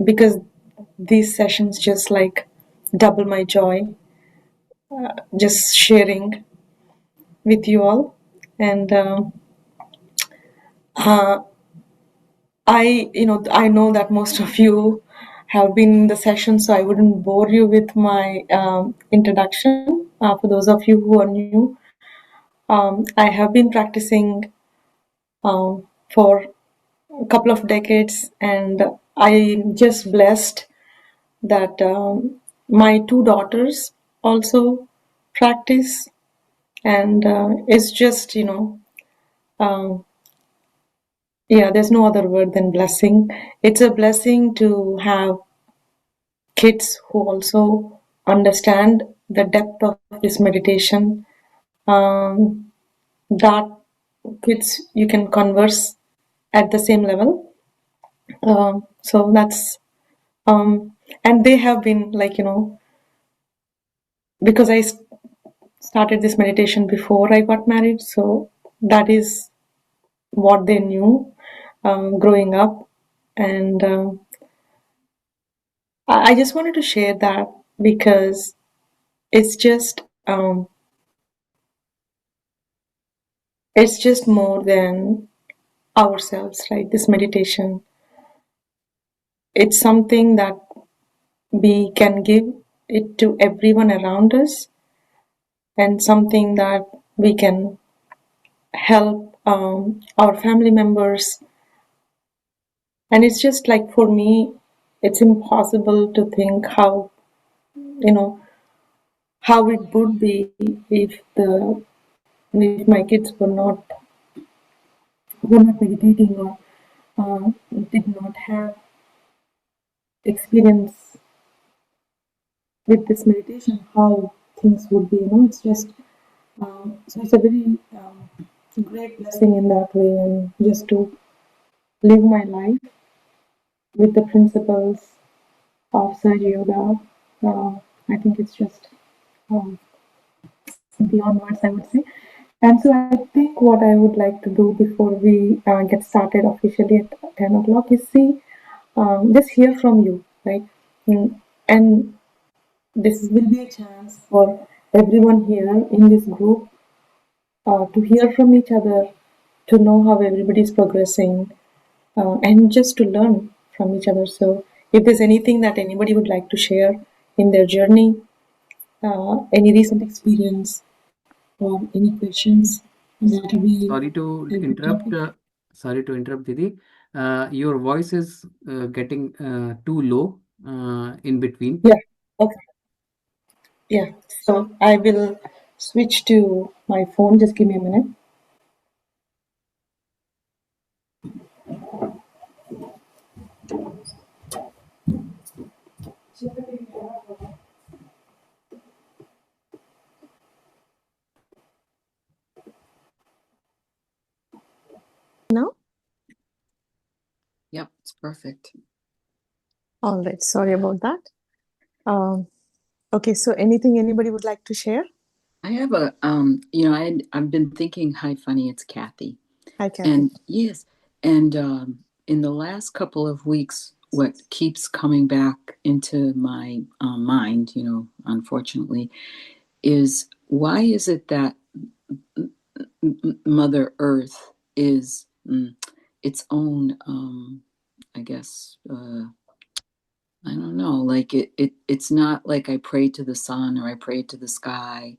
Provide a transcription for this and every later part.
because these sessions just like double my joy, just sharing with you all. And uh, I know that most of you have been in the session, so I wouldn't bore you with my introduction. For those of you who are new, I have been practicing for a couple of decades, and I'm just blessed that my two daughters also practice, and it's just, um, yeah, there's no other word than blessing. It's a blessing to have kids who also understand the depth of this meditation. That kids you can converse at the same level. So that's and they have been like, because I started this meditation before I got married, so that is what they knew growing up, and I just wanted to share that because it's just um, it's just more than ourselves, right? This meditation, it's something that we can give it to everyone around us, and something that we can help our family members. And it's just like, for me, it's impossible to think you know how it would be if my kids were not meditating, or did not have experience with this meditation, how things would be. It's just so it's a very great blessing in that way, and just to live my life with the principles of Sahaja Yoga. I think it's just um, beyond words, I would say. And so I think what I would like to do before we get started officially at 10 o'clock is just hear from you, right? And this will be a chance for everyone here in this group to hear from each other, to know how everybody is progressing, and just to learn from each other. So, if there's anything that anybody would like to share in their journey, any recent experience, or any questions, that will be Sorry to a good interrupt. topic. Didi. Your voice is getting too low in between. Yeah. Okay. Yeah. So I will switch to my phone. Just give me a minute. Now? Yep, it's perfect. All right. Sorry about that. Okay, so anything anybody would like to share? I have I've been thinking, hi, funny, it's Kathy. Hi, Kathy. And yes, and in the last couple of weeks, what keeps coming back into my mind, unfortunately, is why is it that Mother Earth is its own, I guess, I don't know, like it's not like I pray to the sun or I pray to the sky,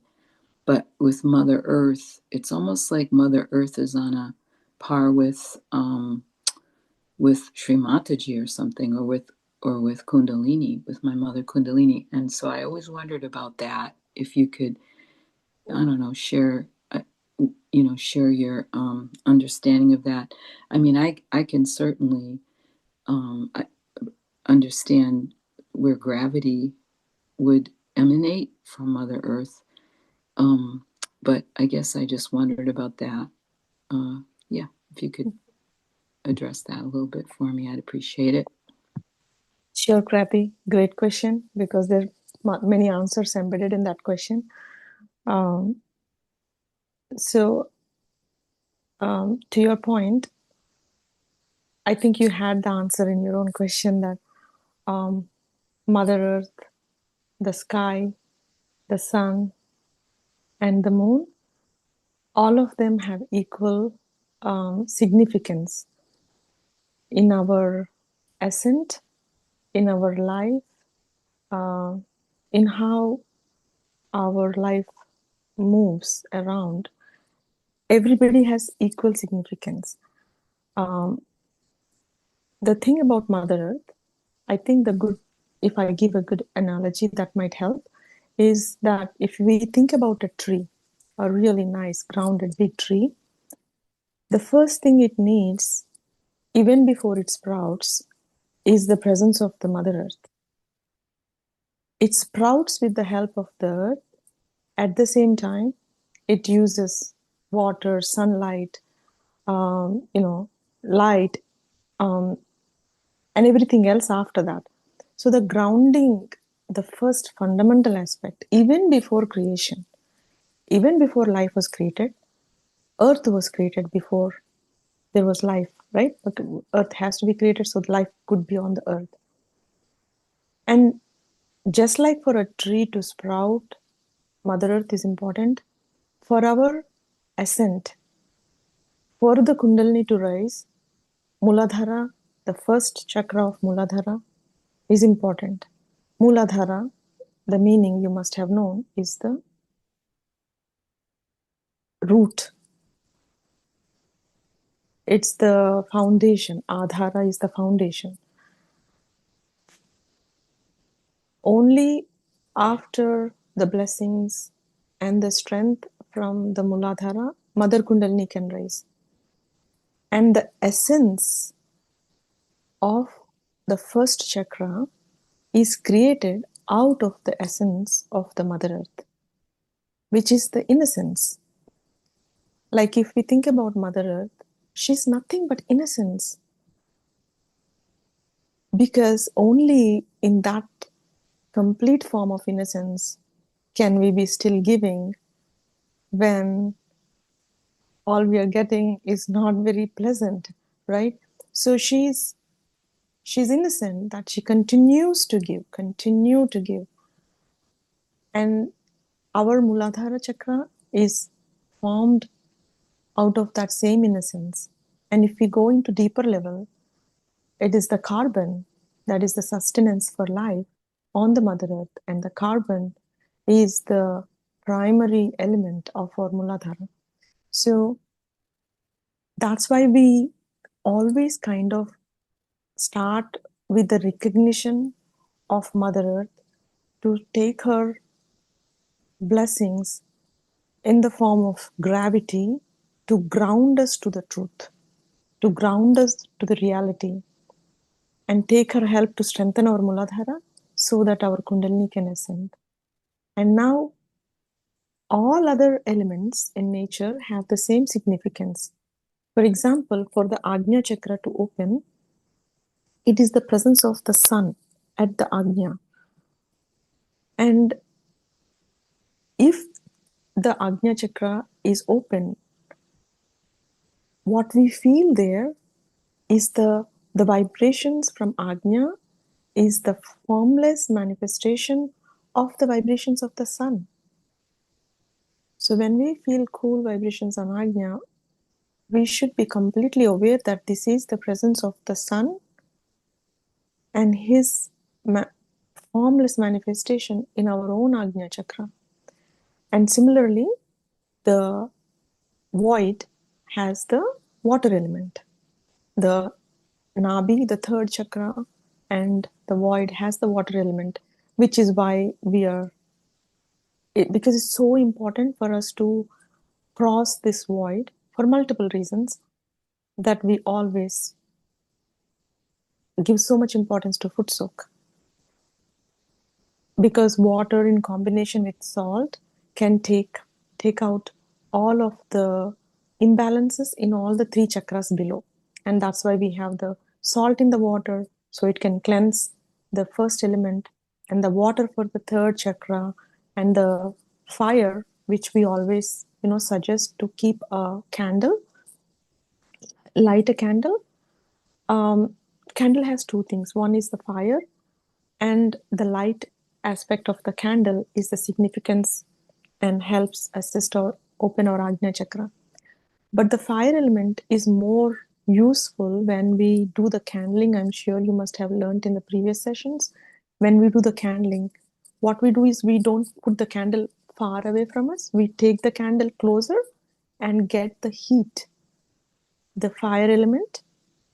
but with Mother Earth, it's almost like Mother Earth is on a par with Sri Mataji or something, or with Kundalini, with my mother Kundalini. And so I always wondered about that. If you could, I don't know, share your understanding of that. I mean, I can certainly understand where gravity would emanate from Mother Earth, but I guess I just wondered about that. Yeah, if you could address that a little bit for me, I'd appreciate it. Sure, Kathy. Great question, because there are many answers embedded in that question. Um, so, to your point, I think you had the answer in your own question, that Mother Earth, the sky, the sun, and the moon, all of them have equal significance in our ascent, in our life, in how our life moves around. Everybody has equal significance. The thing about Mother Earth, I think if I give a good analogy that might help, is that if we think about a tree, a really nice, grounded, big tree, the first thing it needs, even before it sprouts, is the presence of the Mother Earth. It sprouts with the help of the earth. At the same time, it uses water, sunlight, light, and everything else after that. So the grounding, the first fundamental aspect, even before creation, even before life was created, earth was created before there was life, right? Earth has to be created so life could be on the earth. And just like for a tree to sprout, Mother Earth is important. For our ascent, for the Kundalini to rise, Muladhara, the first chakra of Muladhara, is important. Muladhara, the meaning you must have known, is the root. It's the foundation. Adhara is the foundation. Only after the blessings and the strength from the Muladhara, Mother Kundalini can rise. And the essence of the first chakra is created out of the essence of the Mother Earth, which is the innocence. Like if we think about Mother Earth, she's nothing but innocence. Because only in that complete form of innocence can we be still giving when all we are getting is not very pleasant, right? So she's innocent that she continues to give. And our Muladhara chakra is formed out of that same innocence. And if we go into deeper level, it is the carbon that is the sustenance for life on the Mother Earth, and the carbon is the primary element of our Muladhara. So that's why we always kind of start with the recognition of Mother Earth to take her blessings in the form of gravity to ground us to the truth, to ground us to the reality, and take her help to strengthen our Muladhara so that our Kundalini can ascend. And now, all other elements in nature have the same significance. For example, for the Ajna chakra to open, it is the presence of the sun at the Ajna. And if the Ajna chakra is open, what we feel there is the vibrations from Ajna is the formless manifestation of the vibrations of the sun. So when we feel cool vibrations on Ajna, we should be completely aware that this is the presence of the sun and his formless manifestation in our own Ajna chakra. And similarly, the void has the water element. The Nabi, the third chakra, and the void has the water element, which is why because it's so important for us to cross this void for multiple reasons, that we always give so much importance to foot soak. Because water in combination with salt can take out all of the imbalances in all the three chakras below. And that's why we have the salt in the water, so it can cleanse the first element, and the water for the third chakra, and the fire, which we always suggest to keep a candle, light a candle. Candle has two things. One is the fire, And the light aspect of the candle is the significance and helps assist or open our Ajna chakra. But the fire element is more useful when we do the candling. I'm sure you must have learned in the previous sessions. When we do the candling, what we do is we don't put the candle far away from us. We take the candle closer and get the heat, the fire element,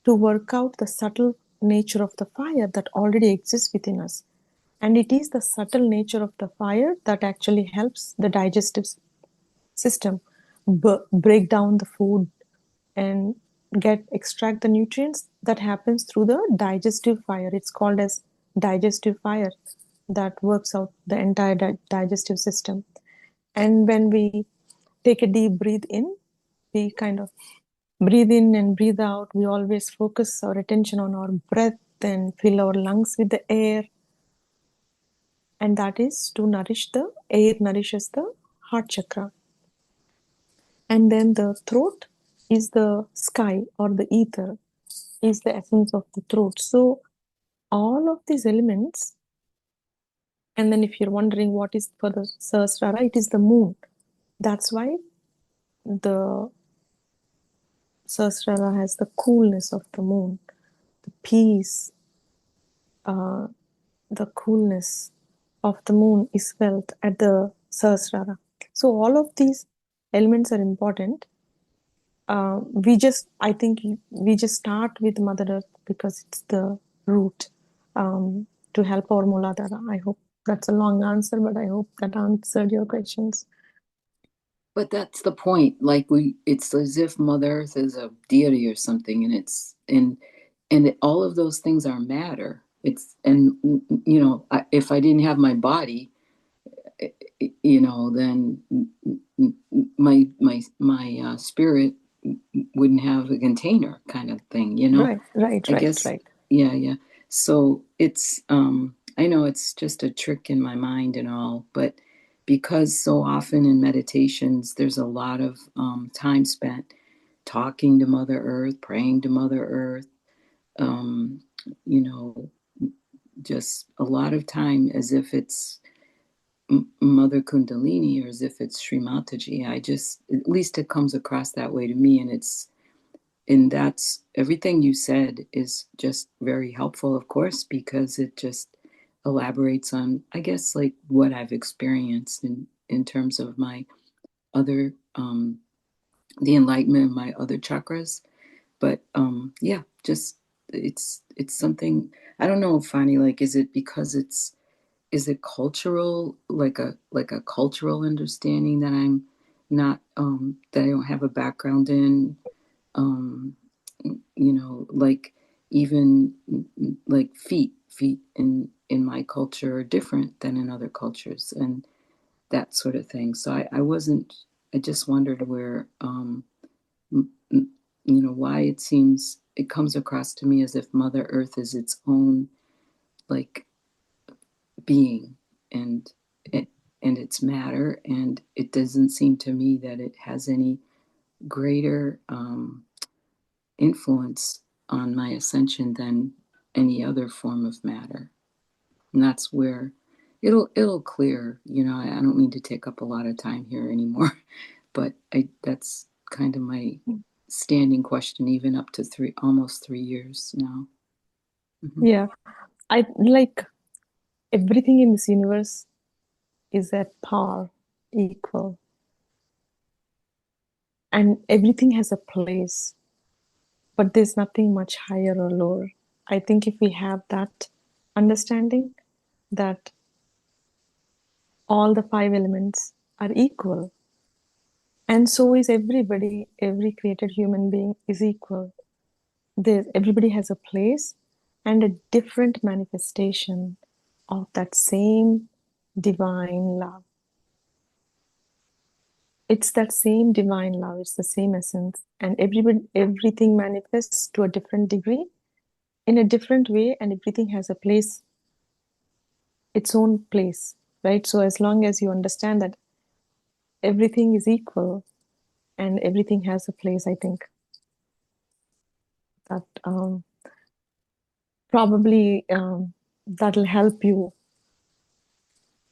to work out the subtle nature of the fire that already exists within us. And it is the subtle nature of the fire that actually helps the digestive system break down the food and extract the nutrients. That happens through the digestive fire. It's called as digestive fire that works out the entire digestive system. And when we take a deep breathe in, we kind of breathe in and breathe out. We always focus our attention on our breath and fill our lungs with the air. And that is to nourish the air, nourishes the heart chakra. And then the throat is the sky or the ether, is the essence of the throat. So all of these elements, and then if you're wondering what is for the Sahasrara, it is the moon. That's why the Sahasrara has the coolness of the moon, the peace, the coolness of the moon is felt at the Sahasrara. So all of these elements are important. I think we just start with Mother Earth because it's the root to help our Muladhara. I hope that's a long answer, but I hope that answered your questions. But that's the point. Like it's as if Mother Earth is a deity or something, and all of those things are matter. If I didn't have my body, then my spirit wouldn't have a container, kind of thing. Right. I guess. Right. Yeah. So it's I know it's just a trick in my mind and all, but because so often in meditations there's a lot of time spent talking to Mother Earth, praying to Mother Earth, you know, just a lot of time as if it's Mother Kundalini or as if it's Sri Mataji. At least it comes across that way to me, and that's everything you said is just very helpful, of course, because it just elaborates on, I guess, like what I've experienced in terms of my other the enlightenment of my other chakras. But yeah, just it's something. I don't know, Fani, like, is it because is it cultural, like a cultural understanding that I'm not that I don't have a background in, like even like feet in my culture are different than in other cultures and that sort of thing. So I just wondered where why it comes across to me as if Mother Earth is its own like being and its matter, and it doesn't seem to me that it has any greater influence on my ascension than any other form of matter. And that's where it'll clear. I don't mean to take up a lot of time here anymore, but that's kind of my standing question, even up to almost 3 years now. Mm-hmm. Yeah, I like everything in this universe is at par, equal, and everything has a place, but there's nothing much higher or lower. I think if we have that understanding that all the 5 elements are equal, and so is everybody, every created human being is equal. Everybody has a place and a different manifestation of that same divine love. It's that same divine love, it's the same essence, and everything manifests to a different degree in a different way, and everything has a place, its own place, right? So as long as you understand that everything is equal and everything has a place, I think that probably that'll help you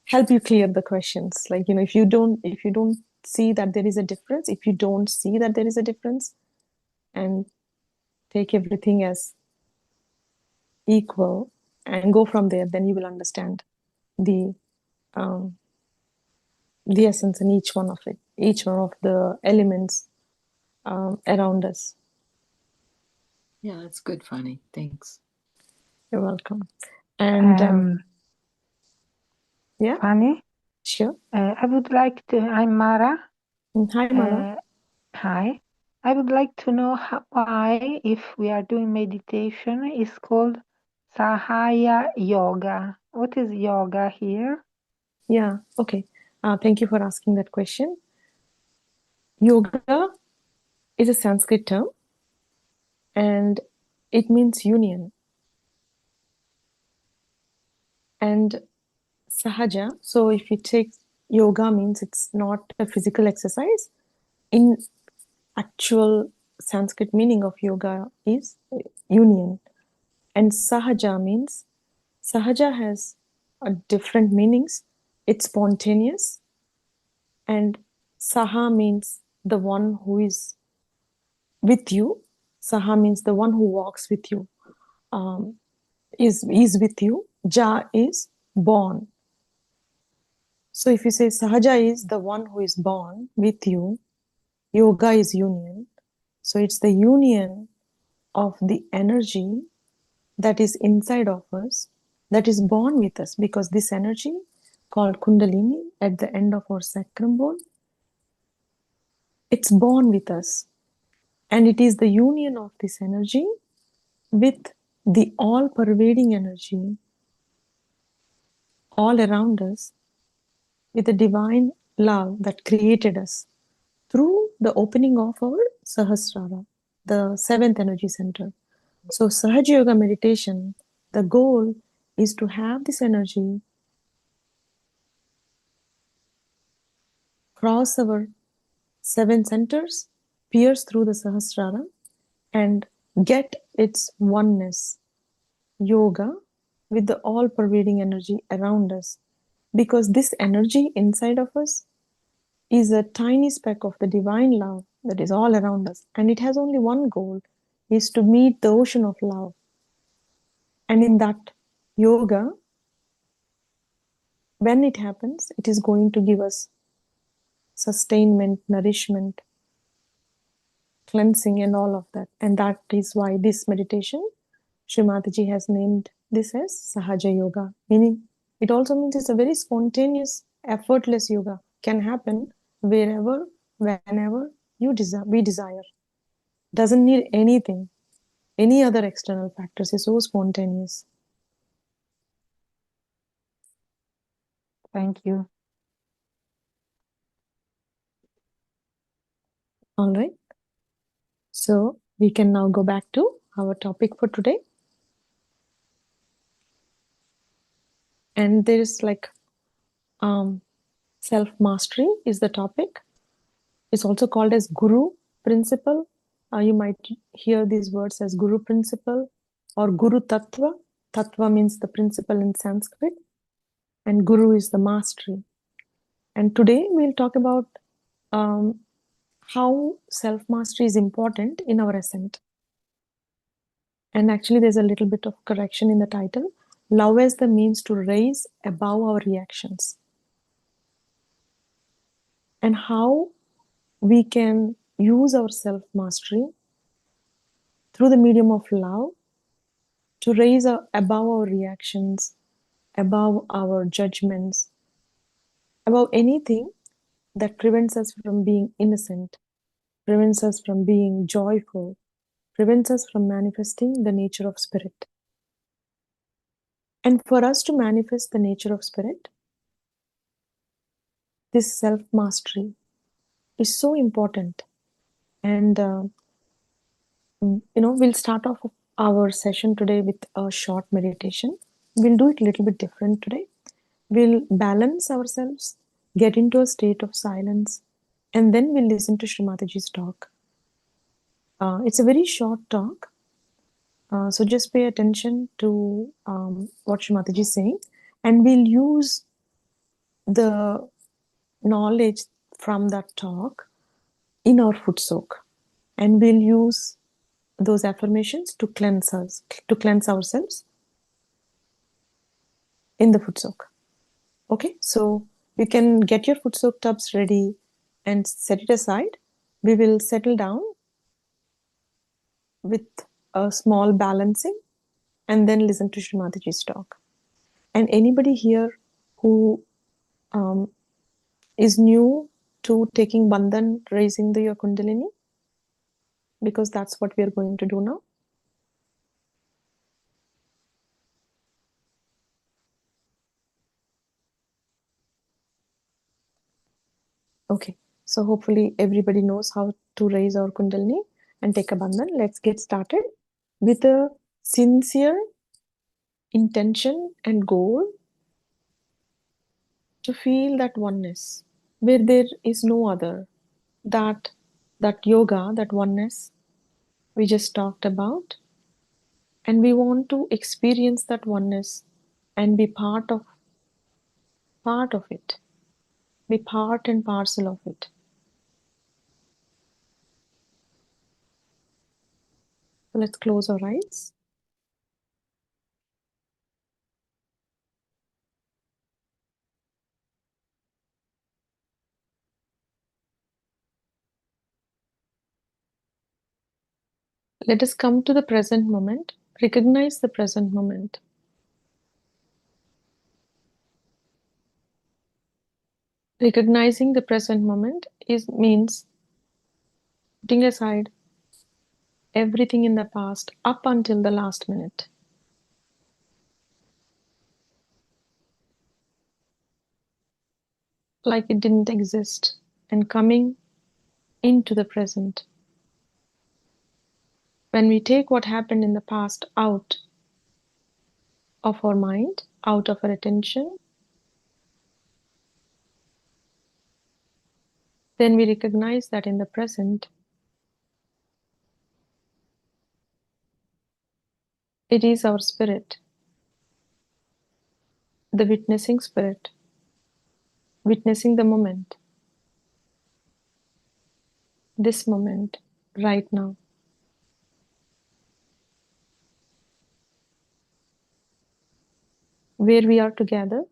clear the questions. Like, if you don't see that there is a difference, if you don't see that there is a difference, and take everything as equal and go from there, then you will understand the um, the essence in each one of it, each one of the elements around us. Yeah, that's good, Fanny. Thanks. You're welcome. And yeah, Fanny, sure. I would like to. I'm Mara. Hi, Mala. Hi. I would like to know why, if we are doing meditation, is called Sahaya Yoga. What is yoga here? Yeah, okay. Thank you for asking that question. Yoga is a Sanskrit term, and it means union. And sahaja, so if you take yoga, means it's not a physical exercise. In actual Sanskrit meaning of yoga is union. And sahaja means, sahaja has different meanings. It's spontaneous. And saha means the one who is with you. Saha means the one who walks with you, is with you. Ja is born. So if you say sahaja is the one who is born with you, yoga is union. So it's the union of the energy that is inside of us, that is born with us, because this energy called kundalini at the end of our sacrum bone, it's born with us. And it is the union of this energy with the all-pervading energy all around us, with the divine love that created us through the opening of our Sahasrara, the seventh energy center. So Sahaja Yoga meditation, the goal is to have this energy cross our seven centers, pierce through the Sahasrara, and get its oneness, yoga, with the all-pervading energy around us. Because this energy inside of us is a tiny speck of the divine love that is all around us. And it has only one goal, is to meet the ocean of love. And in that yoga, when it happens, it is going to give us sustainment, nourishment, cleansing, and all of that. And that is why this meditation, Srimataji has named this as Sahaja Yoga, meaning it also means it's a very spontaneous, effortless yoga, can happen wherever, whenever we desire. Doesn't need anything, any other external factors. It's so spontaneous. Thank you. All right. So we can now go back to our topic for today. And there is like self-mastery is the topic. It's also called as Guru principle. You might hear these words as Guru principle or Guru Tattva. Tattva means the principle in Sanskrit, and Guru is the mastery. And today we'll talk about how self-mastery is important in our ascent. And actually, there's a little bit of correction in the title. Love as the means to raise above our reactions. And how we can use our self-mastery through the medium of love to raise above our reactions, above our judgments, above anything that prevents us from being innocent, prevents us from being joyful, prevents us from manifesting the nature of spirit. And for us to manifest the nature of spirit, this self-mastery is so important. And we'll start off our session today with a short meditation. We'll do it a little bit different today. We'll balance ourselves, get into a state of silence, and then we'll listen to Srimataji's talk. It's a very short talk, So just pay attention to what Shrimataji is saying, and we'll use the knowledge from that talk in our foot soak, and we'll use those affirmations to cleanse us, to cleanse ourselves in the foot soak. Okay, so you can get your foot soak tubs ready and set it aside. We will settle down with a small balancing and then listen to Shrimataji's talk. And anybody here who is new to taking bandhan, raising the your kundalini, because that's what we are going to do now. Okay, so hopefully everybody knows how to raise our kundalini and take a bandhan. Let's get started with a sincere intention and goal to feel that oneness where there is no other, that yoga, that oneness we just talked about, and we want to experience that oneness and be part of it, be part and parcel of it. So let's close our eyes. Let us come to the present moment. Recognize the present moment. Recognizing the present moment means putting aside everything in the past up until the last minute. Like it didn't exist, and coming into the present. When we take what happened in the past out of our mind, out of our attention, then we recognize that in the present, it is our spirit, the witnessing spirit, witnessing the moment, this moment, right now. Where we are together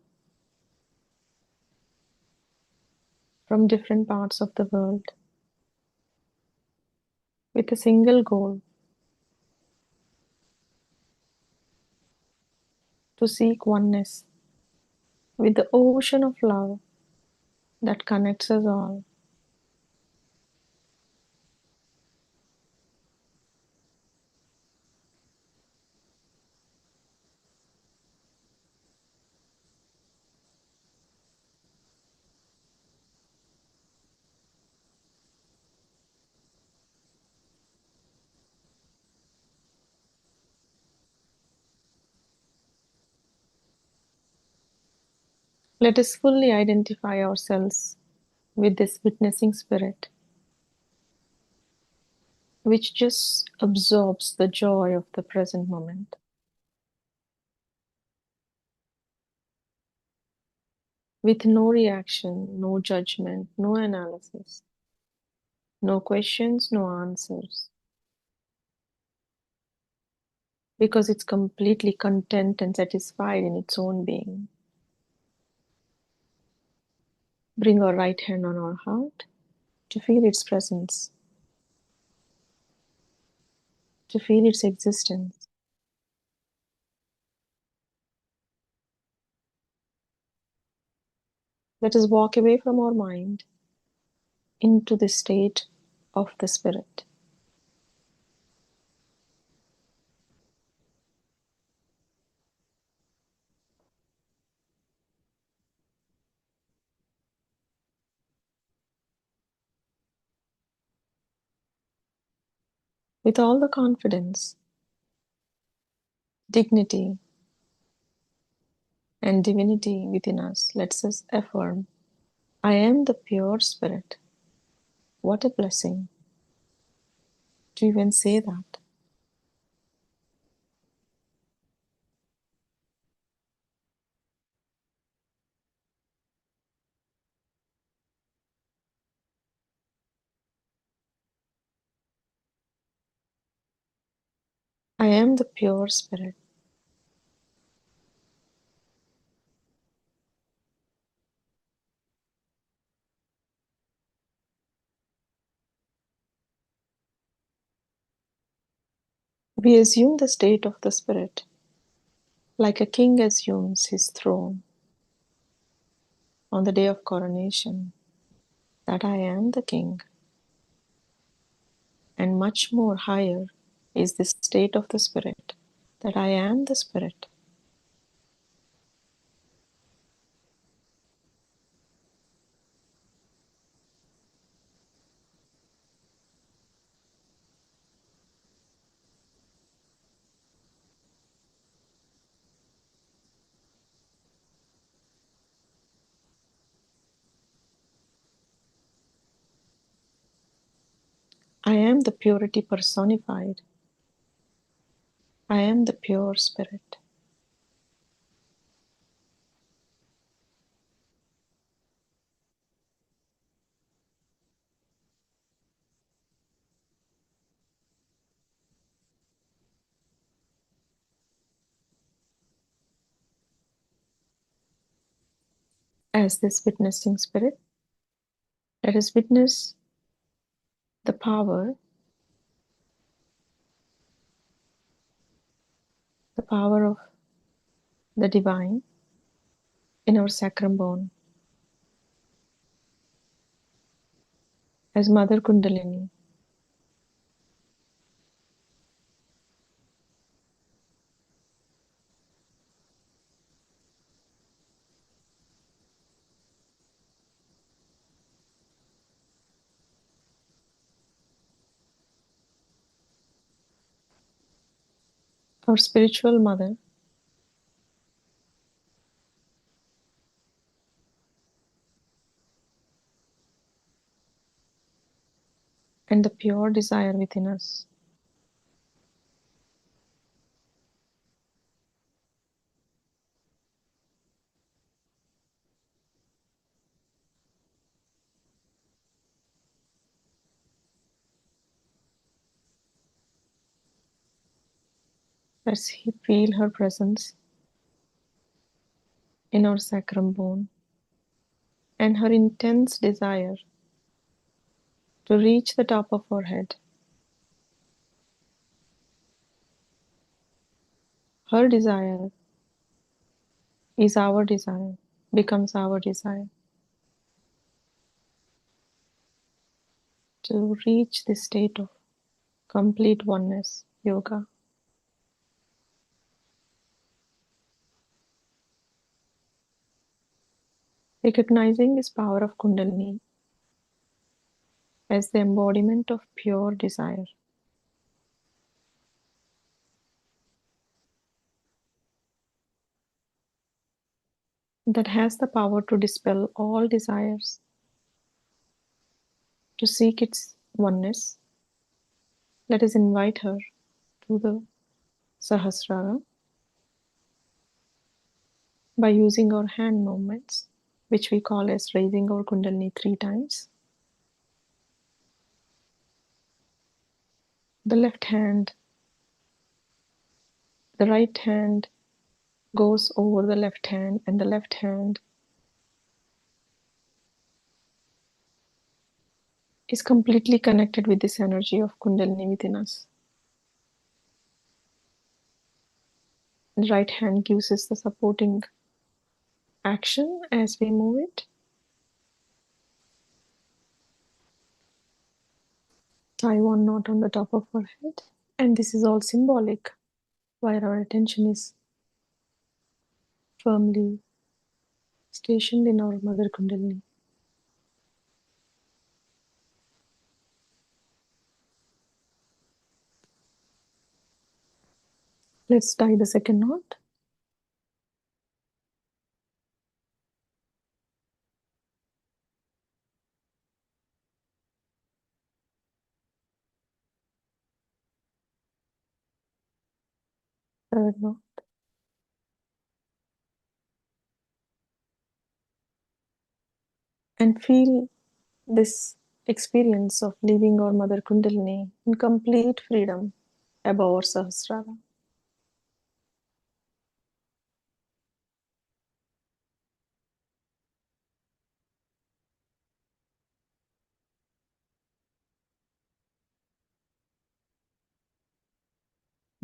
from different parts of the world with a single goal: to seek oneness with the ocean of love that connects us all. Let us fully identify ourselves with this witnessing spirit, which just absorbs the joy of the present moment. With no reaction, no judgment, no analysis, no questions, no answers. Because it's completely content and satisfied in its own being. Bring our right hand on our heart to feel its presence, to feel its existence. Let us walk away from our mind into the state of the spirit. With all the confidence, dignity, and divinity within us, let us affirm, I am the pure spirit. What a blessing to even say that. I am the pure spirit. We assume the state of the spirit, like a king assumes his throne on the day of coronation, that I am the king, and much more higher is the state of the spirit, that I am the spirit. I am the purity personified. I am the pure spirit. As this witnessing spirit, let us witness the power of the divine in our sacrum bone as Mother Kundalini. Our spiritual mother, and the pure desire within us. Let's feel her presence in our sacrum bone and her intense desire to reach the top of our head. Her desire is our desire, becomes our desire to reach this state of complete oneness, yoga. Recognizing this power of Kundalini as the embodiment of pure desire. That has the power to dispel all desires, to seek its oneness. Let us invite her to the Sahasrara by using our hand movements, which we call as raising our Kundalini 3 times. The left hand, the right hand goes over the left hand, and the left hand is completely connected with this energy of Kundalini within us. The right hand gives us the supporting action as we move it. Tie one knot on the top of our head, and this is all symbolic, while our attention is firmly stationed in our Mother Kundalini. Let's tie the second knot. Third knot. And feel this experience of leaving our Mother Kundalini in complete freedom, above our Sahasrara.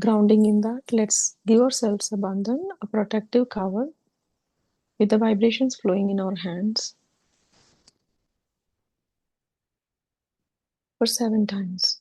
Grounding in that, let's give ourselves a bandhan, a protective cover, with the vibrations flowing in our hands for 7 times.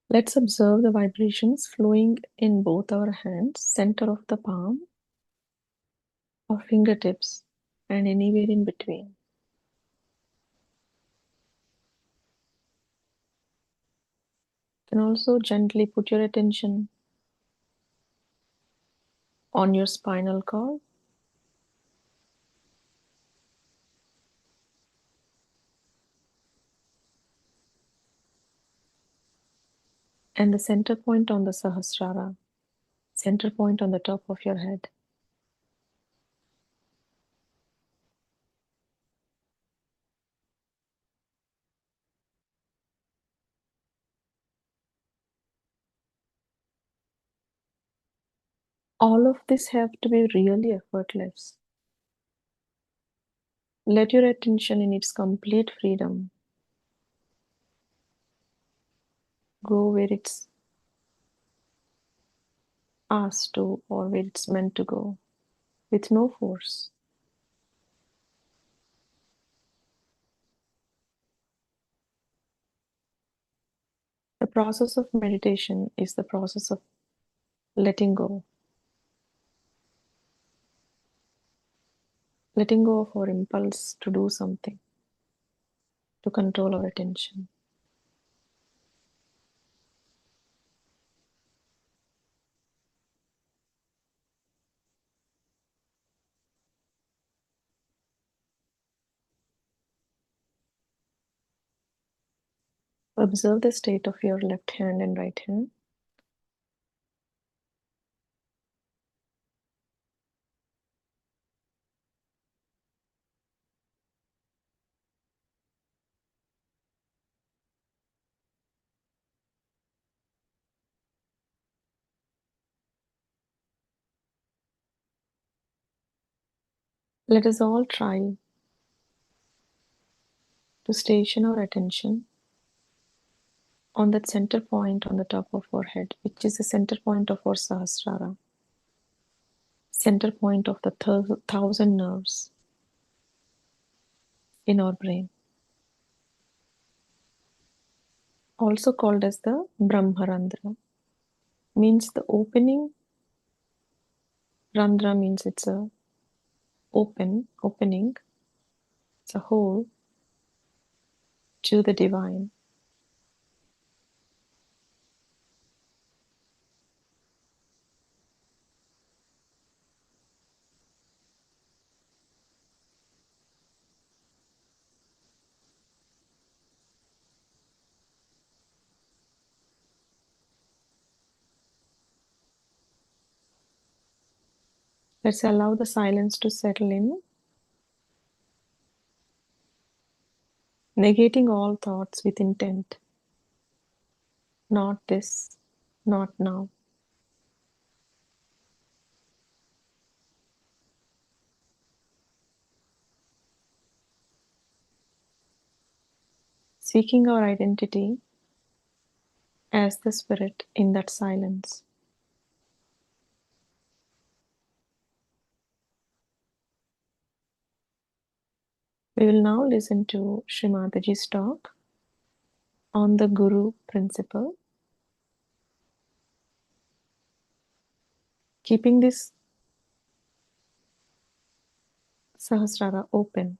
Let's observe the vibrations flowing in both our hands, center of the palm, or fingertips, and anywhere in between. You can also gently put your attention on your spinal cord, and the center point on the Sahasrara, center point on the top of your head. All of this have to be really effortless. Let your attention in its complete freedom go where it's asked to or where it's meant to go, with no force. The process of meditation is the process of letting go of our impulse to do something, to control our attention. Observe the state of your left hand and right hand. Let us all try to station our attention on that center point on the top of our head, which is the center point of our Sahasrara, center point of the 1,000 nerves in our brain, also called as the Brahmarandra. Means the opening. Randra means it's a opening, it's a hole to the divine. Let's allow the silence to settle in, negating all thoughts with intent. Not this, not now. Seeking our identity as the spirit in that silence. We will now listen to Srimataji's talk on the Guru principle, keeping this Sahasrara open.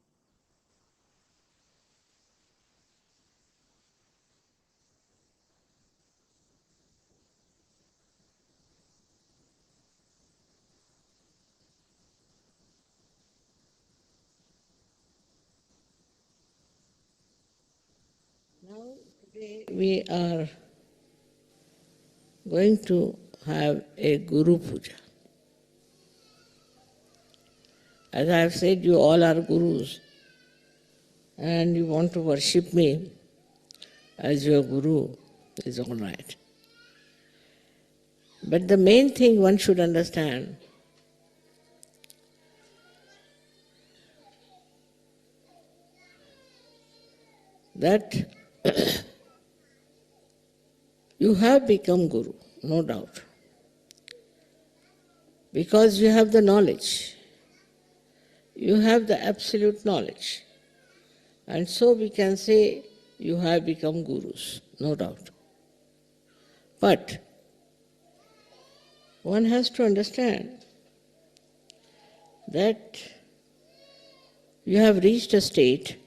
we are going to have a Guru Puja. As I have said, you all are Gurus and you want to worship me as your Guru is all right. But the main thing one should understand that you have become Guru, no doubt, because you have the knowledge. You have the absolute knowledge. And so we can say you have become Gurus, no doubt. But one has to understand that you have reached a state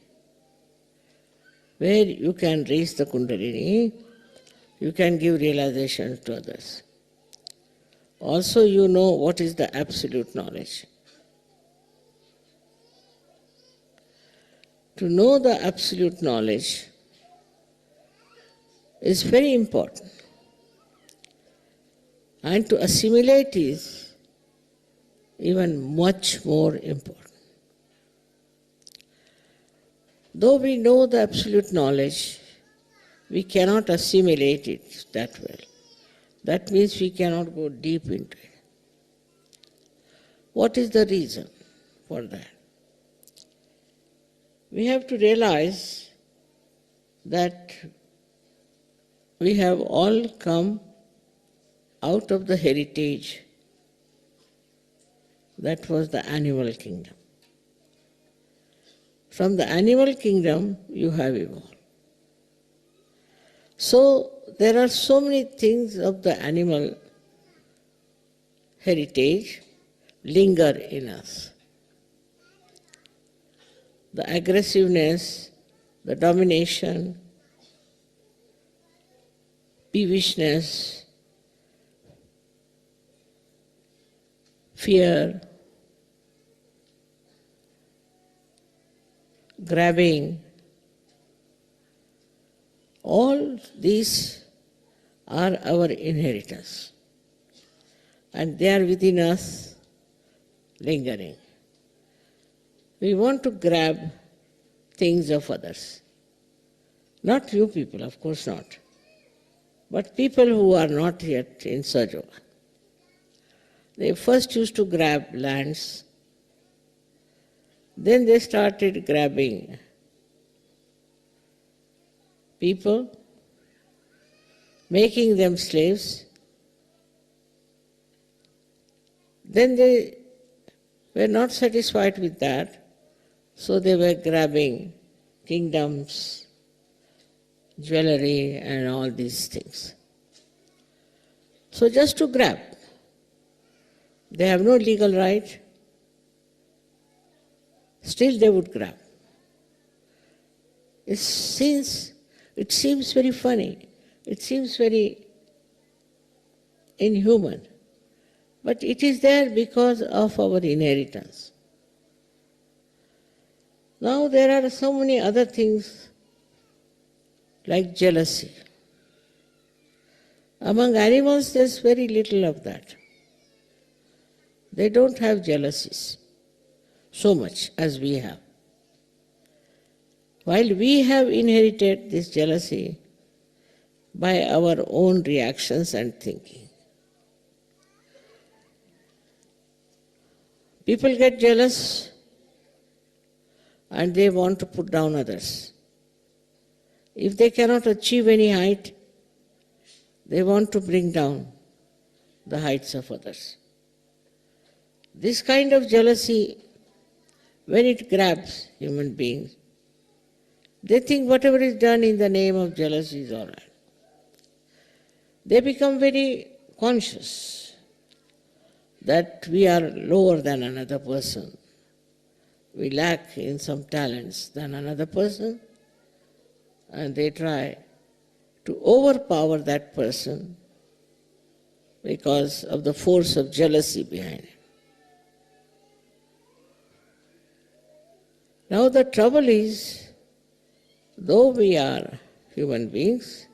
where you can raise the Kundalini, you can give realization to others. Also, you know what is the absolute knowledge. To know the absolute knowledge is very important. And to assimilate is even much more important. Though we know the absolute knowledge, we cannot assimilate it that well. That means we cannot go deep into it. What is the reason for that? We have to realize that we have all come out of the heritage that was the animal kingdom. From the animal kingdom, you have evolved. So, there are so many things of the animal heritage linger in us. The aggressiveness, the domination, peevishness, fear, grabbing, all these are our inheritance. And they are within us, lingering. We want to grab things of others. Not you people, of course not. But people who are not yet in Sajoga. They first used to grab lands. Then they started grabbing people, making them slaves. Then they were not satisfied with that, so they were grabbing kingdoms, jewelry, and all these things. So just to grab. They have no legal right, still they would grab. It seems very funny, it seems very inhuman, but it is there because of our inheritance. Now there are so many other things like jealousy. Among animals there's very little of that. They don't have jealousies so much as we have. While we have inherited this jealousy by our own reactions and thinking. People get jealous and they want to put down others. If they cannot achieve any height, they want to bring down the heights of others. This kind of jealousy, when it grabs human beings, they think whatever is done in the name of jealousy is all right. They become very conscious that we are lower than another person. We lack in some talents than another person, and they try to overpower that person because of the force of jealousy behind it. Now the trouble is, though we are human beings,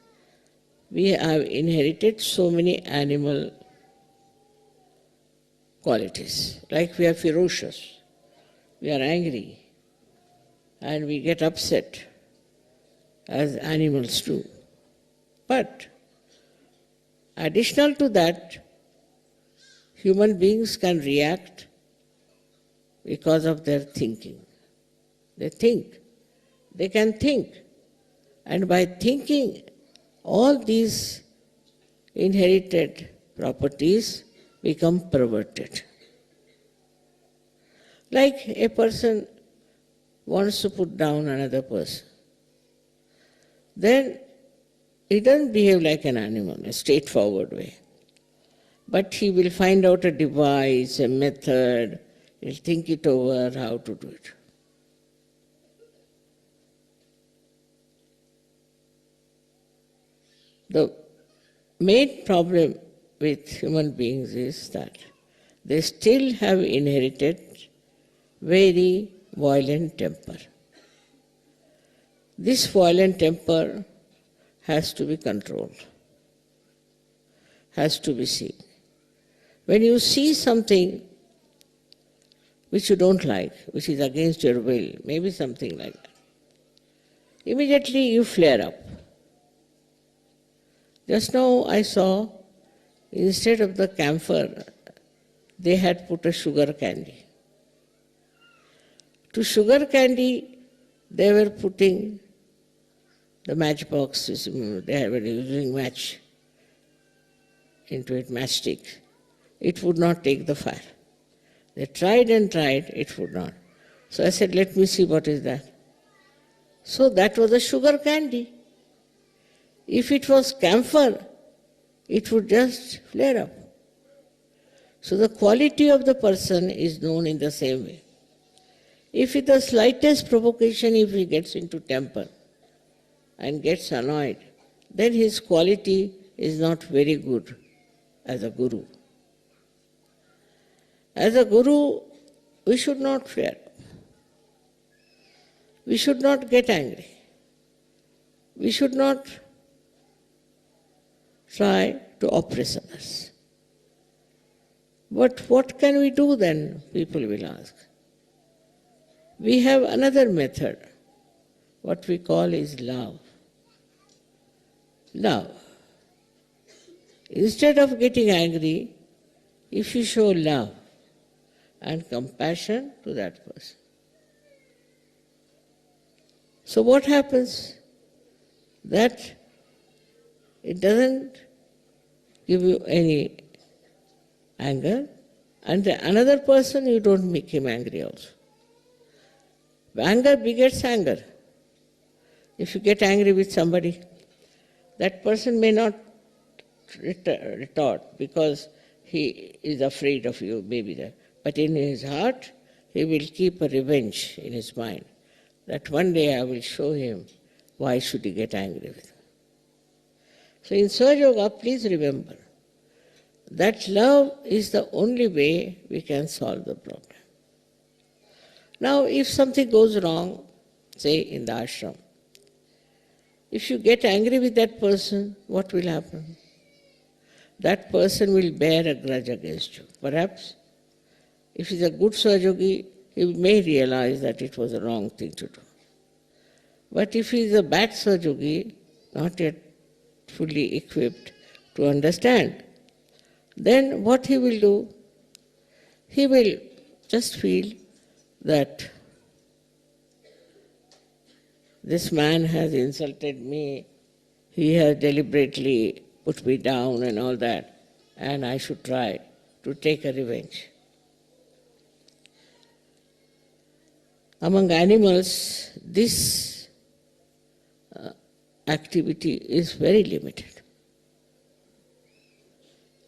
we have inherited so many animal qualities. Like we are ferocious, we are angry, and we get upset as animals do. But additional to that, human beings can react because of their thinking. They think. They can think. And by thinking, all these inherited properties become perverted. Like a person wants to put down another person. Then he doesn't behave like an animal, a straightforward way. But he will find out a device, a method, he'll think it over how to do it. The main problem with human beings is that they still have inherited very violent temper. This violent temper has to be controlled, has to be seen. When you see something which you don't like, which is against your will, maybe something like that, immediately you flare up. Just now I saw, instead of the camphor, they had put a sugar candy. To sugar candy, they were putting the matchboxes, they were using match into it, matchstick. It would not take the fire. They tried and tried, it would not. So I said, let me see what is that. So that was a sugar candy. If it was camphor, it would just flare up. So the quality of the person is known in the same way. If with the slightest provocation, if he gets into temper and gets annoyed, then his quality is not very good as a guru. As a guru, we should not flare up. We should not get angry. We should not try to oppress others. But what can we do then, people will ask. We have another method, what we call is love. Love. Instead of getting angry, if you show love and compassion to that person. So what happens? That it doesn't give you any anger, and another person you don't make him angry also. Anger begets anger. If you get angry with somebody, that person may not retort because he is afraid of you, maybe that. But in his heart, he will keep a revenge in his mind, that one day I will show him why should he get angry with me. So in Sahaja Yoga, please remember that love is the only way we can solve the problem. Now, if something goes wrong, say in the ashram, if you get angry with that person, what will happen? That person will bear a grudge against you. Perhaps, if he's a good Sahaja, he may realize that it was a wrong thing to do. But if he is a bad Sahaja, not yet fully equipped to understand, then what he will do? He will just feel that this man has insulted me, he has deliberately put me down and all that, and I should try to take a revenge. Among animals, this activity is very limited.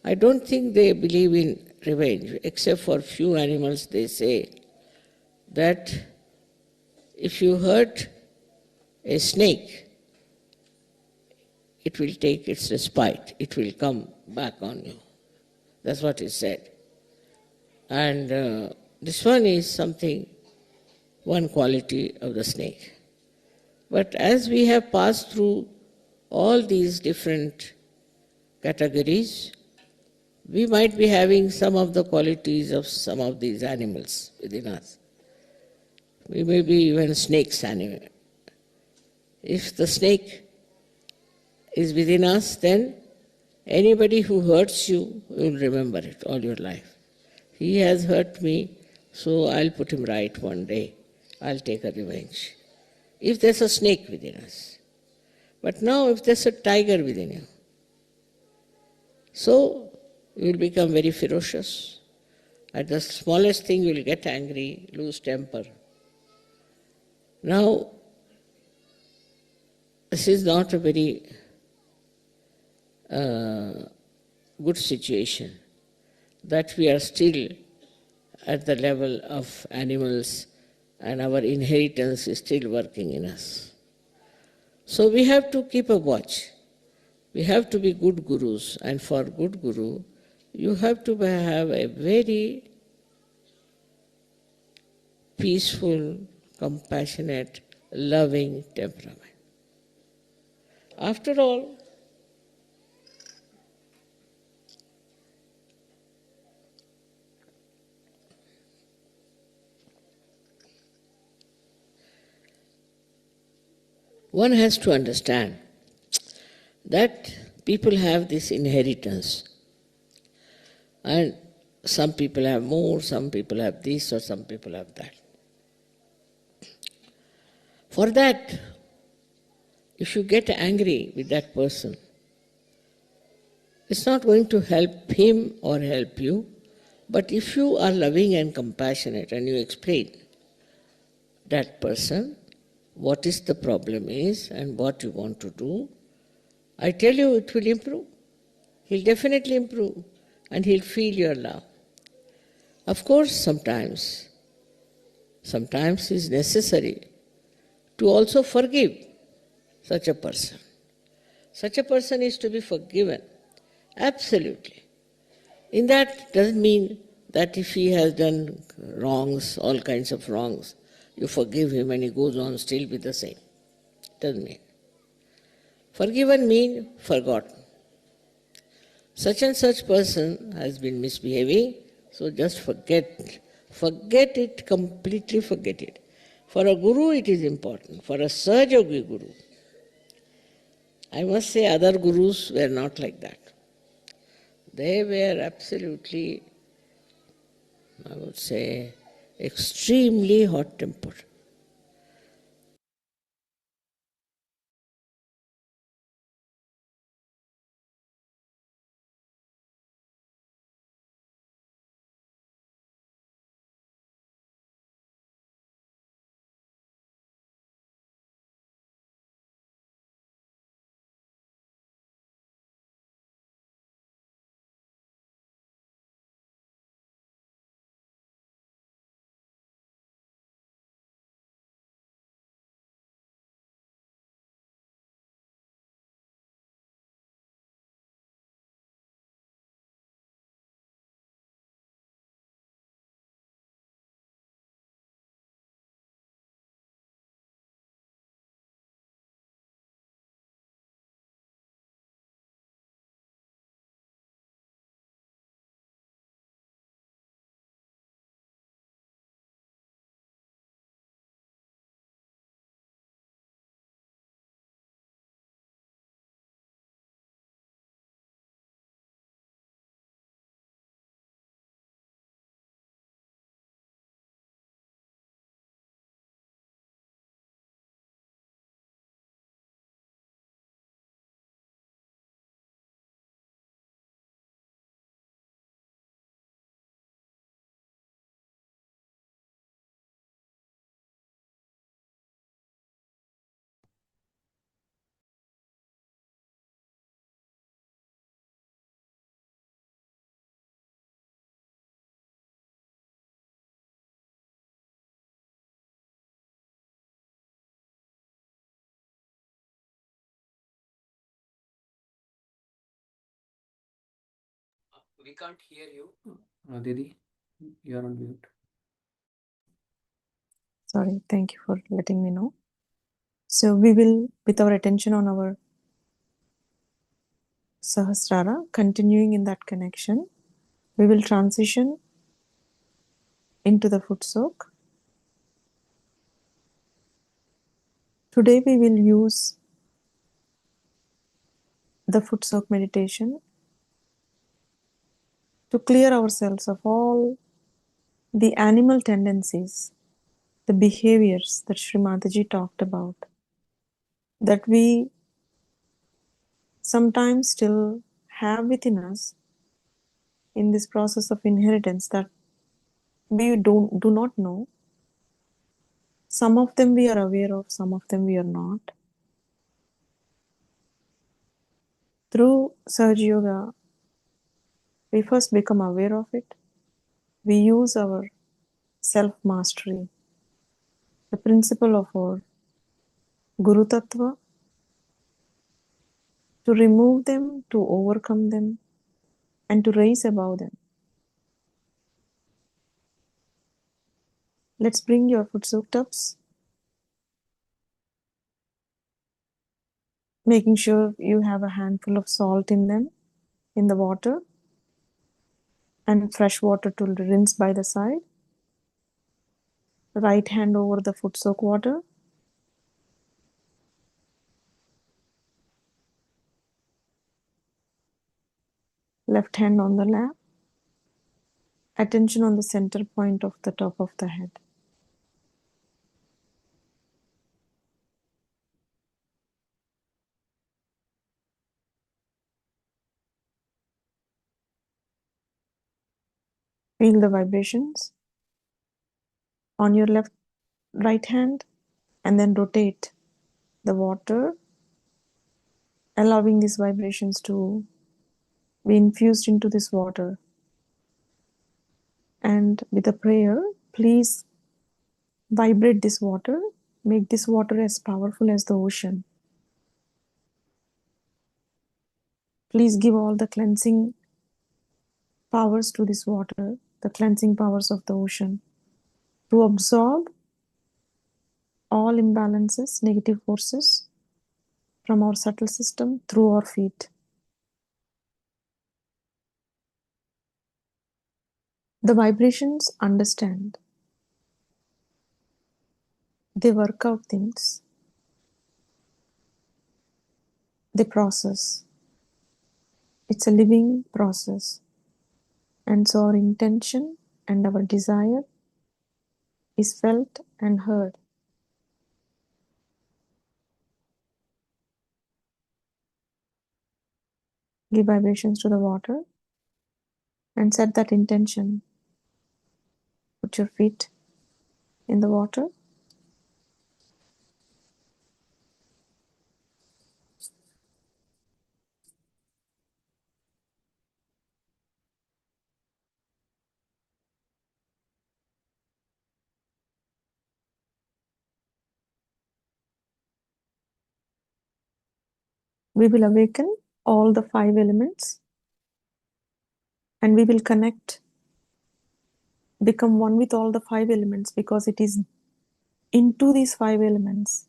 I don't think they believe in revenge, except for few animals. They say that if you hurt a snake, it will take its respite, it will come back on you. That's what is said. And this one is something, one quality of the snake. But as we have passed through all these different categories, we might be having some of the qualities of some of these animals within us. We may be even snake's animal. If the snake is within us, then anybody who hurts you will remember it all your life. He has hurt me, so I'll put him right one day. I'll take a revenge. If there's a snake within us. But now if there's a tiger within you, so you will become very ferocious. At the smallest thing you will get angry, lose temper. Now, this is not a very good situation, that we are still at the level of animals and our inheritance is still working in us. So we have to keep a watch. We have to be good gurus, and for good guru, you have to have a very peaceful, compassionate, loving temperament. After all, one has to understand that people have this inheritance. And some people have more, some people have this, or some people have that. For that, if you get angry with that person, it's not going to help him or help you. But if you are loving and compassionate and you explain that person what is the problem is and what you want to do, I tell you it will improve. He'll definitely improve and he'll feel your love. Of course, sometimes it's necessary to also forgive such a person. Such a person is to be forgiven, absolutely. In that doesn't mean that if he has done wrongs, all kinds of wrongs, you forgive him and he goes on still with the same. Doesn't mean. Forgiven means forgotten. Such and such person has been misbehaving, so just forget. Forget it, completely forget it. For a guru it is important, for a Sahaja guru. I must say other gurus were not like that. They were absolutely, I would say, extremely hot-tempered. We can't hear you. Didi, you're on mute. Sorry, thank you for letting me know. So we will, with our attention on our Sahasrara, continuing in that connection, we will transition into the foot soak. Today we will use the foot soak meditation to clear ourselves of all the animal tendencies, the behaviors that Sri Mataji talked about, that we sometimes still have within us in this process of inheritance that we do not know. Some of them we are aware of, some of them we are not. Through Sahaja Yoga, we first become aware of it. We use our self-mastery, the principle of our Guru Tattva, to remove them, to overcome them, and to rise above them. Let's bring your foot soak tubs, making sure you have a handful of salt in them, in the water, and fresh water to rinse by the side. Right hand over the foot soak water. Left hand on the lap. Attention on the center point of the top of the head. Feel the vibrations on your right hand, and then rotate the water, allowing these vibrations to be infused into this water. And with a prayer, please vibrate this water, make this water as powerful as the ocean. Please give all the cleansing powers to this water, the cleansing powers of the ocean, to absorb all imbalances, negative forces from our subtle system through our feet. The vibrations understand. They work out things. They process. It's a living process. And so our intention and our desire is felt and heard. Give vibrations to the water and set that intention. Put your feet in the water. We will awaken all the 5 elements, and we will connect, become one with all the 5 elements, because it is into these 5 elements,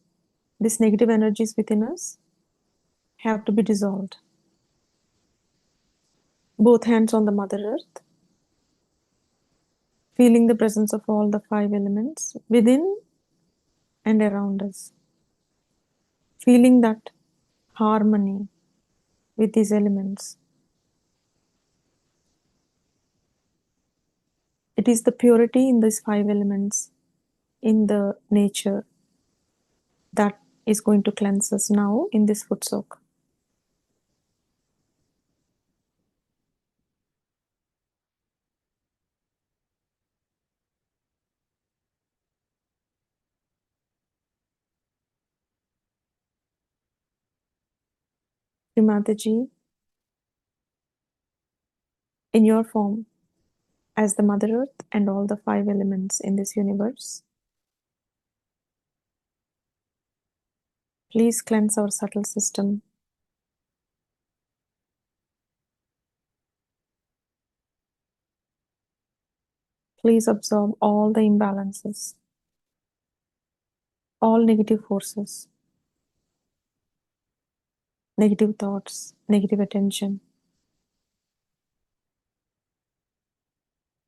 these negative energies within us have to be dissolved. Both hands on the Mother Earth, feeling the presence of all the 5 elements within and around us. Feeling that harmony with these elements. It is the purity in these 5 elements, in the nature, that is going to cleanse us now in this foot soak. Mataji, in your form as the Mother Earth and all the 5 elements in this universe, please cleanse our subtle system. Please absorb all the imbalances, all negative forces. negative thoughts, negative attention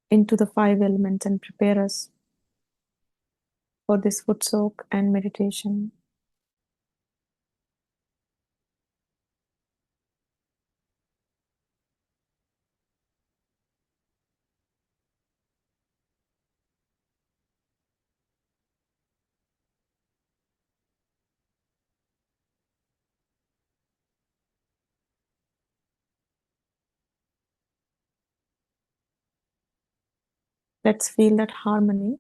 into the 5 elements and prepare us for this foot soak and meditation. Let's feel that harmony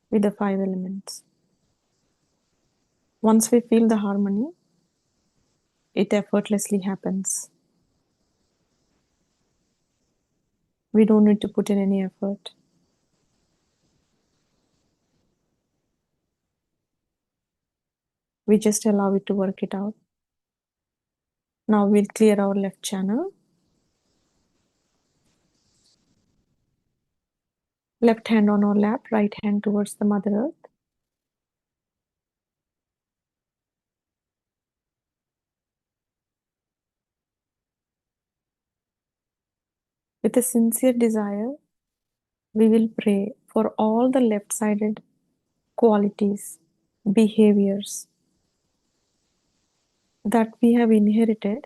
with the 5 elements. Once we feel the harmony, it effortlessly happens. We don't need to put in any effort. We just allow it to work it out. Now we'll clear our left channel. Left hand on our lap, right hand towards the Mother Earth. With a sincere desire, we will pray for all the left-sided qualities, behaviors that we have inherited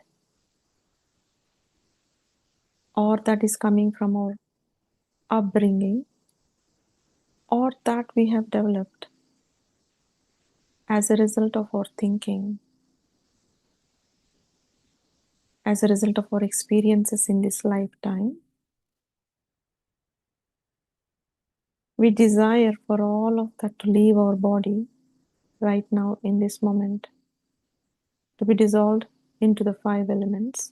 or that is coming from our upbringing or that we have developed as a result of our thinking, as a result of our experiences in this lifetime. We desire for all of that to leave our body right now in this moment, to be dissolved into the 5 elements.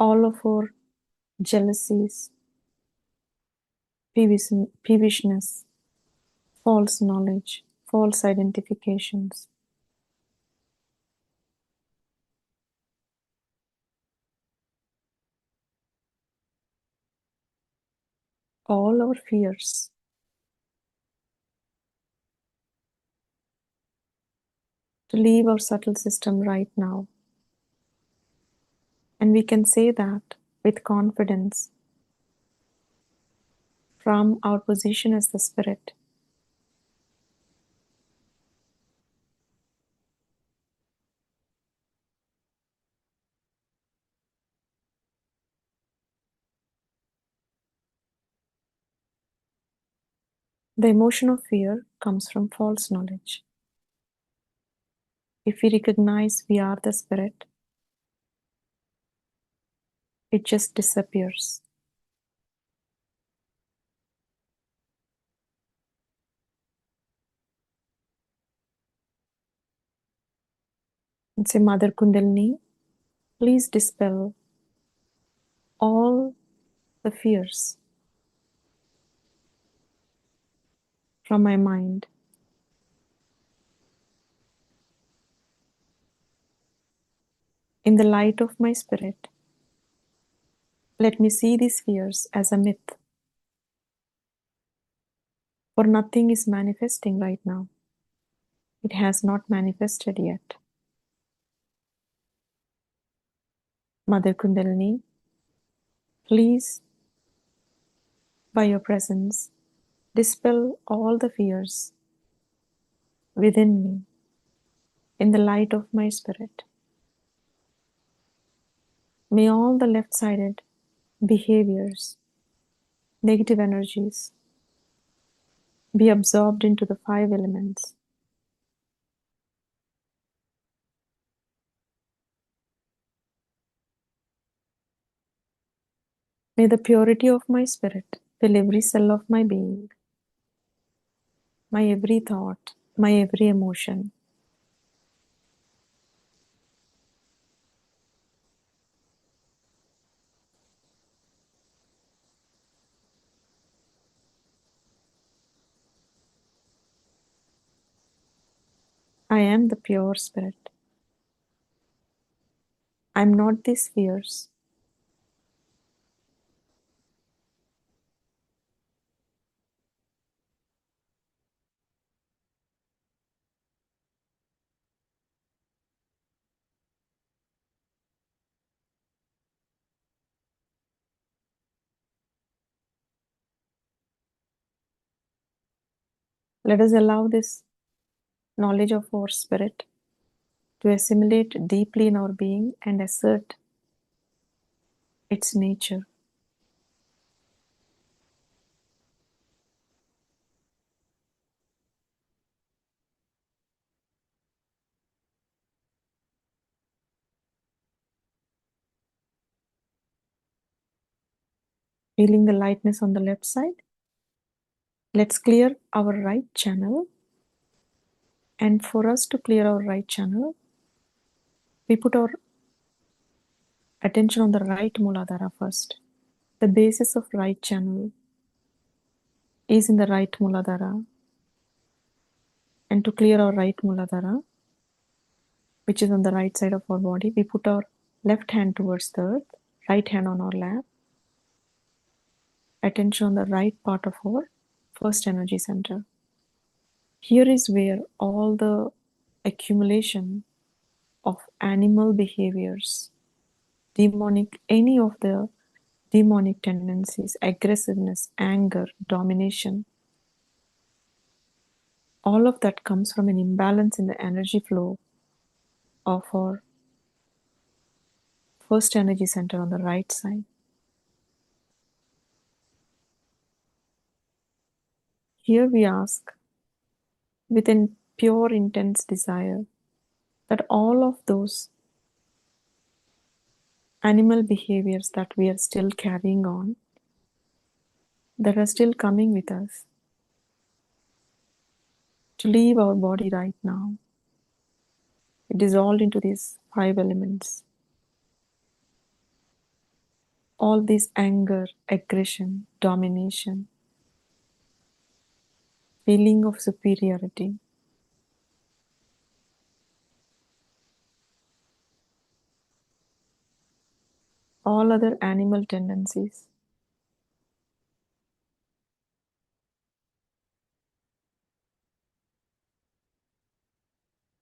All of our jealousies, peevishness, false knowledge, false identifications, all our fears, to leave our subtle system right now. And we can say that with confidence from our position as the Spirit. The emotion of fear comes from false knowledge. If we recognize we are the Spirit, it just disappears. And say, Mother Kundalini, please dispel all the fears from my mind. In the light of my spirit, let me see these fears as a myth. For nothing is manifesting right now. It has not manifested yet. Mother Kundalini, please, by your presence, dispel all the fears within me in the light of my spirit. May all the left-sided behaviors, negative energies, be absorbed into the 5 elements. May the purity of my spirit fill every cell of my being, my every thought, my every emotion. I am the pure spirit. I am not these fears. Let us allow this knowledge of our spirit to assimilate deeply in our being and assert its nature. Feeling the lightness on the left side. Let's clear our right channel. And for us to clear our right channel, we put our attention on the right Muladhara first. The basis of right channel is in the right Muladhara. And to clear our right Muladhara, which is on the right side of our body, we put our left hand towards the earth, right hand on our lap, attention on the right part of our first energy center. Here is where all the accumulation of animal behaviors, demonic, any of the demonic tendencies, aggressiveness, anger, domination, all of that comes from an imbalance in the energy flow of our first energy center on the right side. Here we ask, with a pure intense desire, that all of those animal behaviors that we are still carrying on, that are still coming with us, to leave our body right now, dissolved into these 5 elements. All this anger, aggression, domination, feeling of superiority, all other animal tendencies.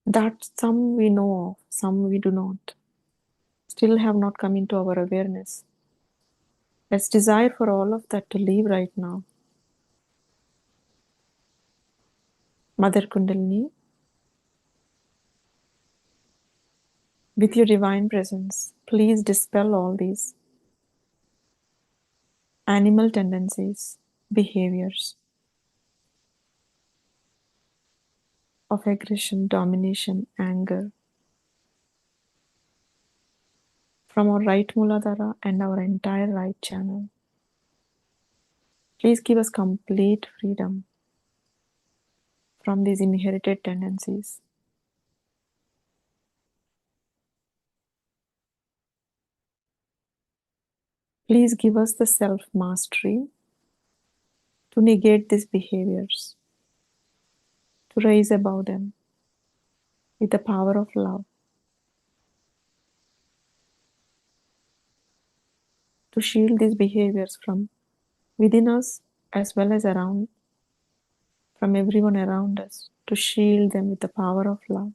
That some we know of, some we do not, still have not come into our awareness. Let's desire for all of that to leave right now. Mother Kundalini, with your divine presence, please dispel all these animal tendencies, behaviors of aggression, domination, anger from our right Muladhara and our entire right channel. Please give us complete freedom from these inherited tendencies. Please give us the self-mastery to negate these behaviors, to rise above them with the power of love, to shield these behaviors from within us as well as around, from everyone around us, to shield them with the power of love.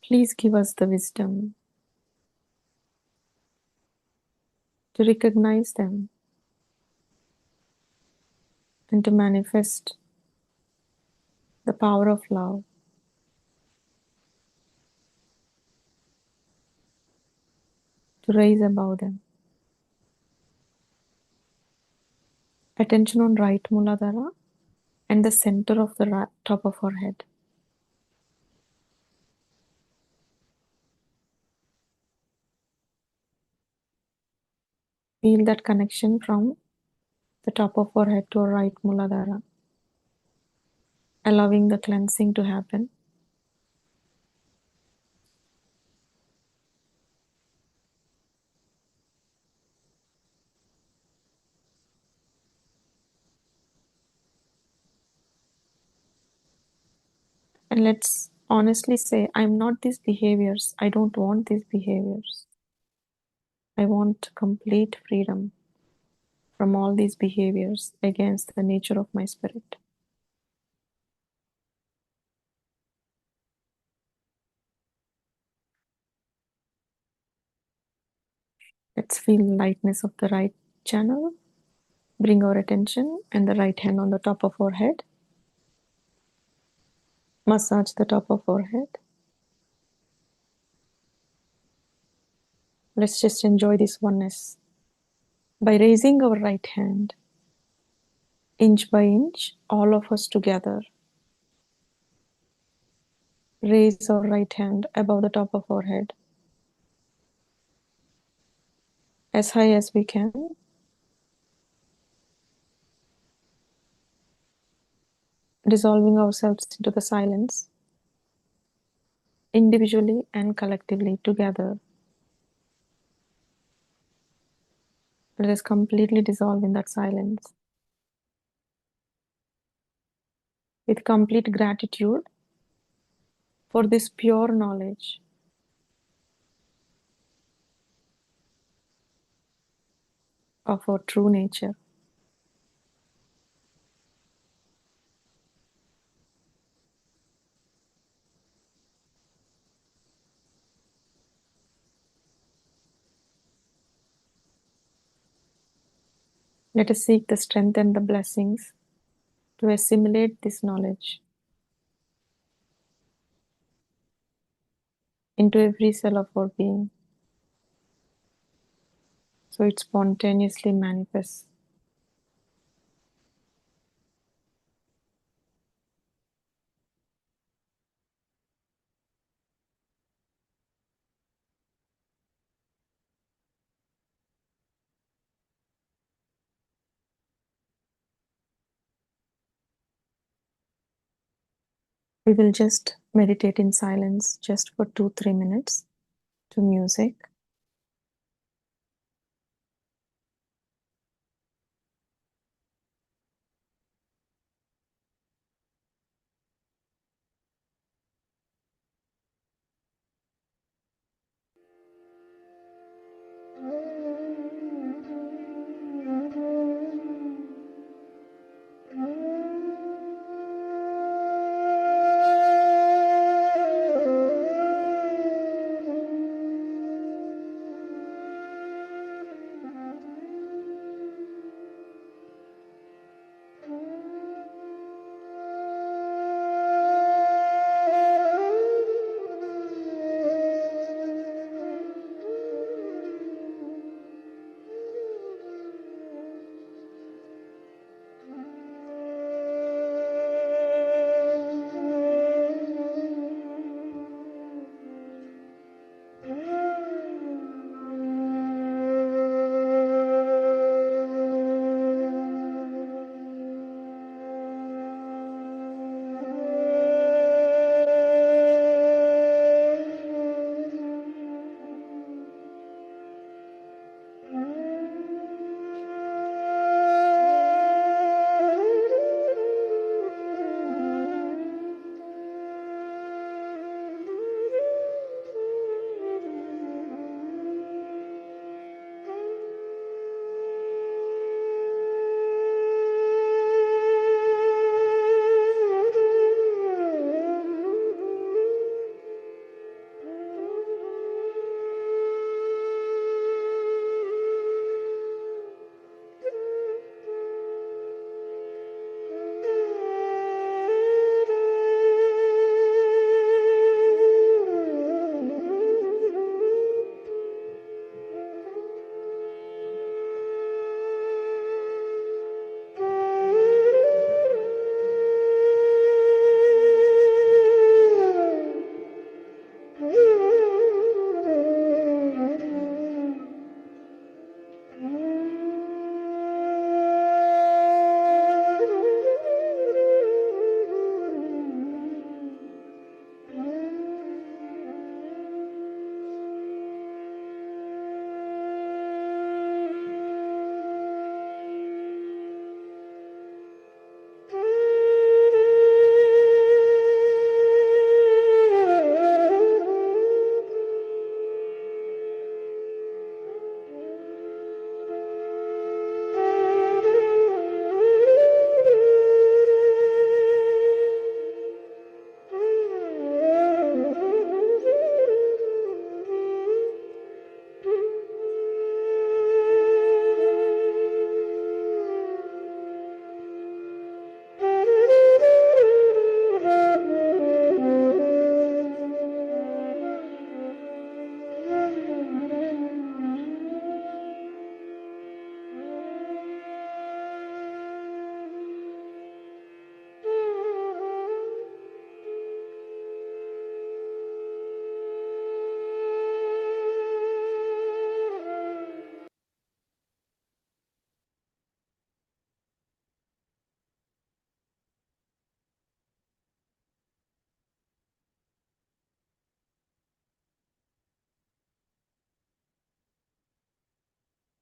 Please give us the wisdom to recognize them and to manifest the power of love, to rise above them. Attention on right Muladhara and the center of the top of our head. Feel that connection from the top of our head to our right Muladhara, allowing the cleansing to happen. And let's honestly say, I'm not these behaviors. I don't want these behaviors. I want complete freedom from all these behaviors against the nature of my spirit. Let's feel lightness of the right channel. Bring our attention and the right hand on the top of our head. Massage the top of our head. Let's just enjoy this oneness. By raising our right hand, inch by inch, all of us together, raise our right hand above the top of our head, as high as we can, dissolving ourselves into the silence, individually and collectively together. Let us completely dissolve in that silence. With complete gratitude for this pure knowledge of our true nature. Let us seek the strength and the blessings to assimilate this knowledge into every cell of our being, so it spontaneously manifests. We will just meditate in silence just for 2-3 minutes to music.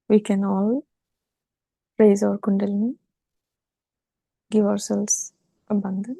We can all raise our Kundalini, give ourselves abundance.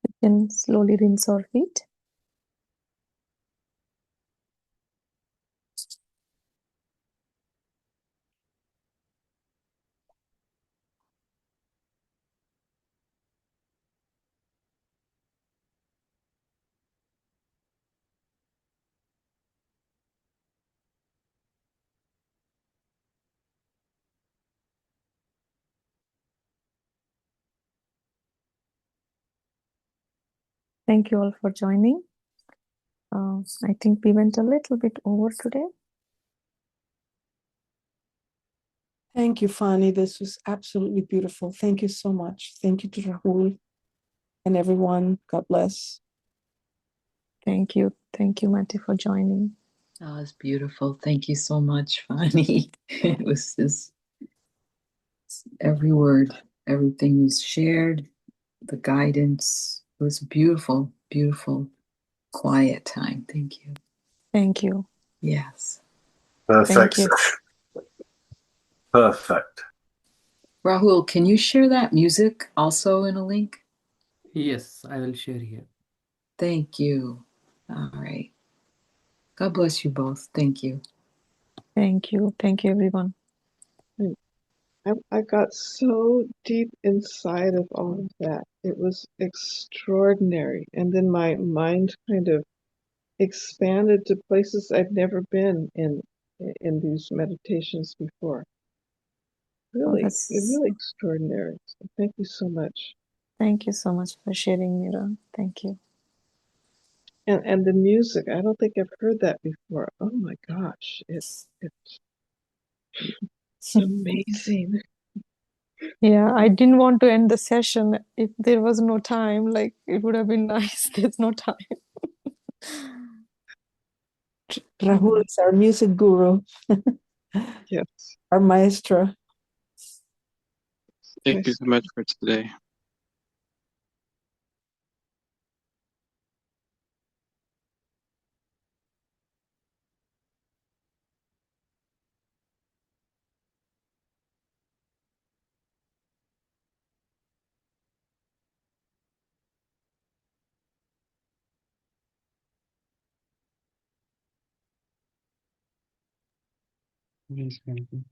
We can slowly rinse our feet. Thank you all for joining. I think we went a little bit over today. Thank you, Fani. This was absolutely beautiful. Thank you so much. Thank you to Rahul and everyone. God bless. Thank you, Mati, for joining. Oh, it's beautiful. Thank you so much, Fani. It was just every word, everything you shared, the guidance. It was beautiful, beautiful, quiet time. Thank you. Thank you. Yes. Perfect. Thank you. Perfect. Rahul, can you share that music also in a link? Yes, I will share here. Thank you. All right. God bless you both. Thank you. Thank you. Thank you, everyone. I got so deep inside of all of that. It was extraordinary. And then my mind kind of expanded to places I've never been in these meditations before. Really extraordinary. So thank you so much. Thank you so much for sharing, Mira. Thank you. And the music, I don't think I've heard that before. Oh my gosh, it's amazing. Yeah, I didn't want to end the session if there was no time. Like, it would have been nice. There's no time. Rahul is our music guru. Yes. Our maestro. Thank you so much for today. Yes, thank you.